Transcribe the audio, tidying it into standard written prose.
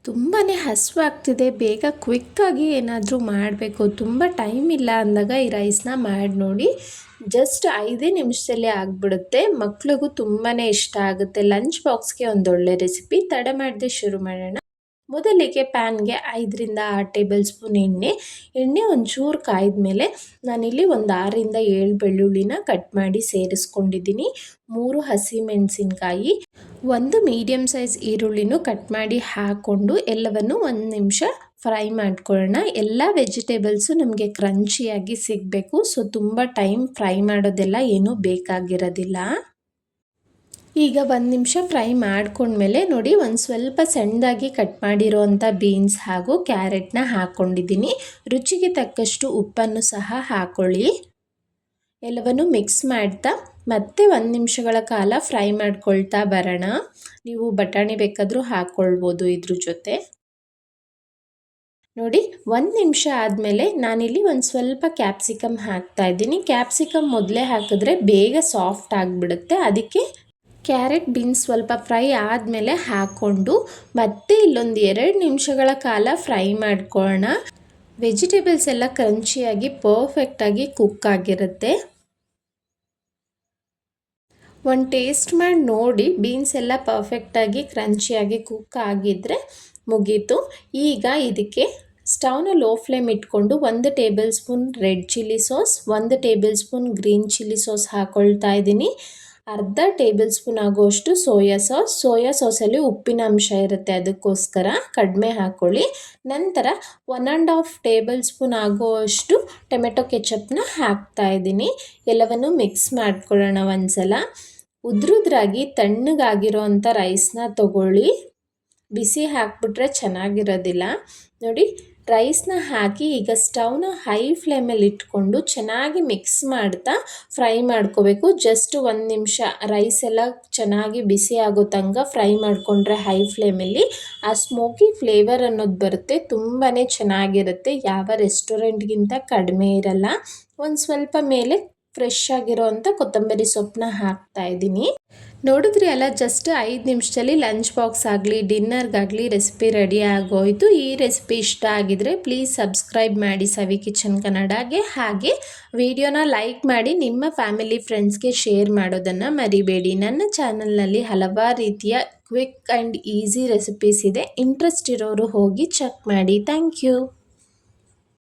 ತುಂಬಾ ಹಸಿವಾಗ್ತಿದೆ, ಬೇಗ ಕ್ವಿಕ್ಕಾಗಿ ಏನಾದರೂ ಮಾಡಬೇಕು, ತುಂಬ ಟೈಮ್ ಇಲ್ಲ ಅಂದಾಗ ಈ ರೈಸ್ನ ಮಾಡಿ ನೋಡಿ. ಜಸ್ಟ್ 5 ನಿಮಿಷದಲ್ಲೇ ಆಗಿಬಿಡುತ್ತೆ. ಮಕ್ಳಿಗೂ ತುಂಬಾ ಇಷ್ಟ ಆಗುತ್ತೆ. ಲಂಚ್ ಬಾಕ್ಸ್ಗೆ ಒಂದೊಳ್ಳೆ ರೆಸಿಪಿ. ತಡ ಮಾಡದೆ ಶುರು ಮಾಡೋಣ. ಮೊದಲಿಗೆ ಪ್ಯಾನ್ಗೆ 5 ರಿಂದ 6 ಟೇಬಲ್ ಸ್ಪೂನ್ ಎಣ್ಣೆ ಒಂಚೂರು ಕಾಯ್ದ ಮೇಲೆ ನಾನಿಲ್ಲಿ ಒಂದು 6 ರಿಂದ 7 ಬೆಳ್ಳುಳ್ಳಿನ ಕಟ್ ಮಾಡಿ ಸೇರಿಸ್ಕೊಂಡಿದ್ದೀನಿ. 3 ಹಸಿಮೆಣಸಿನ್ಕಾಯಿ, ಒಂದು ಮೀಡಿಯಮ್ ಸೈಜ್ ಈರುಳ್ಳಿನೂ ಕಟ್ ಮಾಡಿ ಹಾಕ್ಕೊಂಡು ಎಲ್ಲವನ್ನು 1 ನಿಮಿಷ ಫ್ರೈ ಮಾಡ್ಕೊಳ್ಳೋಣ. ಎಲ್ಲ ವೆಜಿಟೇಬಲ್ಸು ನಮಗೆ ಕ್ರಂಚಿಯಾಗಿ ಸಿಗಬೇಕು. ಸೊ ತುಂಬ ಟೈಮ್ ಫ್ರೈ ಮಾಡೋದೆಲ್ಲ ಏನೂ ಬೇಕಾಗಿರೋದಿಲ್ಲ. ಈಗ 1 ನಿಮಿಷ ಫ್ರೈ ಮಾಡ್ಕೊಂಡ್ಮೇಲೆ ನೋಡಿ, ಒಂದು ಸ್ವಲ್ಪ ಸಣ್ಣದಾಗಿ ಕಟ್ ಮಾಡಿರೋವಂಥ ಬೀನ್ಸ್ ಹಾಗೂ ಕ್ಯಾರೆಟ್ನ ಹಾಕ್ಕೊಂಡಿದ್ದೀನಿ. ರುಚಿಗೆ ತಕ್ಕಷ್ಟು ಉಪ್ಪನ್ನು ಸಹ ಹಾಕ್ಕೊಳ್ಳಿ. ಎಲ್ಲವನ್ನು ಮಿಕ್ಸ್ ಮಾಡ್ತಾ ಮತ್ತೆ 1 ನಿಮಿಷಗಳ ಕಾಲ ಫ್ರೈ ಮಾಡ್ಕೊಳ್ತಾ ಬರೋಣ. ನೀವು ಬಟಾಣಿ ಬೇಕಾದರೂ ಹಾಕ್ಕೊಳ್ಬೋದು ಇದ್ರ ಜೊತೆ. ನೋಡಿ, 1 ನಿಮಿಷ ಆದಮೇಲೆ ನಾನಿಲ್ಲಿ ಒಂದು ಸ್ವಲ್ಪ ಕ್ಯಾಪ್ಸಿಕಮ್ ಹಾಕ್ತಾ ಇದ್ದೀನಿ. ಕ್ಯಾಪ್ಸಿಕಮ್ ಮೊದಲೇ ಹಾಕಿದ್ರೆ ಬೇಗ ಸಾಫ್ಟ್ ಆಗಿಬಿಡುತ್ತೆ. ಅದಕ್ಕೆ ಕ್ಯಾರೆಟ್ ಬೀನ್ಸ್ ಸ್ವಲ್ಪ ಫ್ರೈ ಆದಮೇಲೆ ಹಾಕ್ಕೊಂಡು ಮತ್ತೆ ಇಲ್ಲೊಂದು 2 ನಿಮಿಷಗಳ ಕಾಲ ಫ್ರೈ ಮಾಡ್ಕೊಳ್ಳೋಣ. ವೆಜಿಟೇಬಲ್ಸ್ ಎಲ್ಲ ಕ್ರಂಚಿಯಾಗಿ ಪರ್ಫೆಕ್ಟಾಗಿ ಕುಕ್ ಆಗಿರುತ್ತೆ. ಒಂದು ಟೇಸ್ಟ್ ಮಾಡಿ ನೋಡಿ, ಬೀನ್ಸ್ ಎಲ್ಲ ಪರ್ಫೆಕ್ಟಾಗಿ ಕ್ರಂಚಿಯಾಗಿ ಕುಕ್ ಆಗಿದ್ದರೆ ಮುಗೀತು. ಈಗ ಇದಕ್ಕೆ ಸ್ಟವ್ನ ಲೋ ಫ್ಲೇಮ್ ಇಟ್ಕೊಂಡು 1 table spoon red chilli sauce, 1 table spoon green chilli sauce ಹಾಕ್ಕೊಳ್ತಾ ಇದ್ದೀನಿ. ಅರ್ಧ ಟೇಬಲ್ ಸ್ಪೂನ್ ಆಗುವಷ್ಟು ಸೋಯಾ ಸಾಸಲ್ಲಿ ಉಪ್ಪಿನ ಅಂಶ ಇರುತ್ತೆ, ಅದಕ್ಕೋಸ್ಕರ ಕಡಿಮೆ ಹಾಕ್ಕೊಳ್ಳಿ. ನಂತರ 1½ ಟೇಬಲ್ ಸ್ಪೂನ್ ಆಗುವಷ್ಟು ಟೊಮೆಟೊ ಕೆಚಪ್ನ ಹಾಕ್ತಾ ಇದ್ದೀನಿ. ಎಲ್ಲವನ್ನು ಮಿಕ್ಸ್ ಮಾಡ್ಕೊಳ್ಳೋಣ ಒಂದ್ಸಲ. ಉದ್ರುದ್ರಾಗಿ ತಣ್ಣಗಾಗಿರೋ ಅಂಥ ರೈಸ್ನ ತಗೊಳ್ಳಿ. ಬಿಸಿ ಹಾಕ್ಬಿಟ್ರೆ ಚೆನ್ನಾಗಿರೋದಿಲ್ಲ. ನೋಡಿ, ರೈಸ್ನ ಹಾಕಿ ಈಗ ಸ್ಟವ್ನ ಹೈ ಫ್ಲೇಮಲ್ಲಿ ಇಟ್ಕೊಂಡು ಚೆನ್ನಾಗಿ ಮಿಕ್ಸ್ ಮಾಡ್ತಾ ಫ್ರೈ ಮಾಡ್ಕೋಬೇಕು. ಜಸ್ಟ್ 1 ನಿಮಿಷ ರೈಸ್ ಎಲ್ಲ ಚೆನ್ನಾಗಿ ಬಿಸಿ ಆಗೋ ತನಕ ಫ್ರೈ ಮಾಡಿಕೊಂಡ್ರೆ ಹೈ ಫ್ಲೇಮಲ್ಲಿ ಆ ಸ್ಮೋಕಿ ಫ್ಲೇವರ್ ಅನ್ನೋದು ಬರುತ್ತೆ. ತುಂಬಾ ಚೆನ್ನಾಗಿರುತ್ತೆ. ಯಾವ ರೆಸ್ಟೋರೆಂಟ್ಗಿಂತ ಕಡಿಮೆ ಇರಲ್ಲ. ಒಂದು ಸ್ವಲ್ಪ ಮೇಲೆ ಫ್ರೆಶ್ ಆಗಿರೋ ಅಂಥ ಕೊತ್ತಂಬರಿ ಸೊಪ್ಪನ್ನ ಹಾಕ್ತಾ ಇದ್ದೀನಿ. ನೋಡಿದ್ರಿ ಅಲ್ಲ, ಜಸ್ಟ್ 5 ನಿಮಿಷದಲ್ಲಿ ಲಂಚ್ ಬಾಕ್ಸ್ ಆಗಲಿ ಡಿನ್ನರ್ಗಾಗಲಿ ರೆಸಿಪಿ ರೆಡಿ ಆಗೋಯಿತು. ಈ ರೆಸಿಪಿ ಇಷ್ಟ ಆಗಿದರೆ ಪ್ಲೀಸ್ ಸಬ್ಸ್ಕ್ರೈಬ್ ಮಾಡಿ ಸವಿ ಕಿಚನ್ ಕನ್ನಡಗೆ. ಹಾಗೆ ವಿಡಿಯೋನ ಲೈಕ್ ಮಾಡಿ ನಿಮ್ಮ ಫ್ಯಾಮಿಲಿ ಫ್ರೆಂಡ್ಸ್ಗೆ ಶೇರ್ ಮಾಡೋದನ್ನು ಮರಿಬೇಡಿ. ನನ್ನ ಚಾನಲ್ನಲ್ಲಿ ಹಲವಾರು ರೀತಿಯ ಕ್ವಿಕ್ ಆ್ಯಂಡ್ ಈಸಿ ರೆಸಿಪೀಸ್ ಇದೆ. ಇಂಟ್ರೆಸ್ಟ್ ಇರೋರು ಹೋಗಿ ಚೆಕ್ ಮಾಡಿ. Thank you.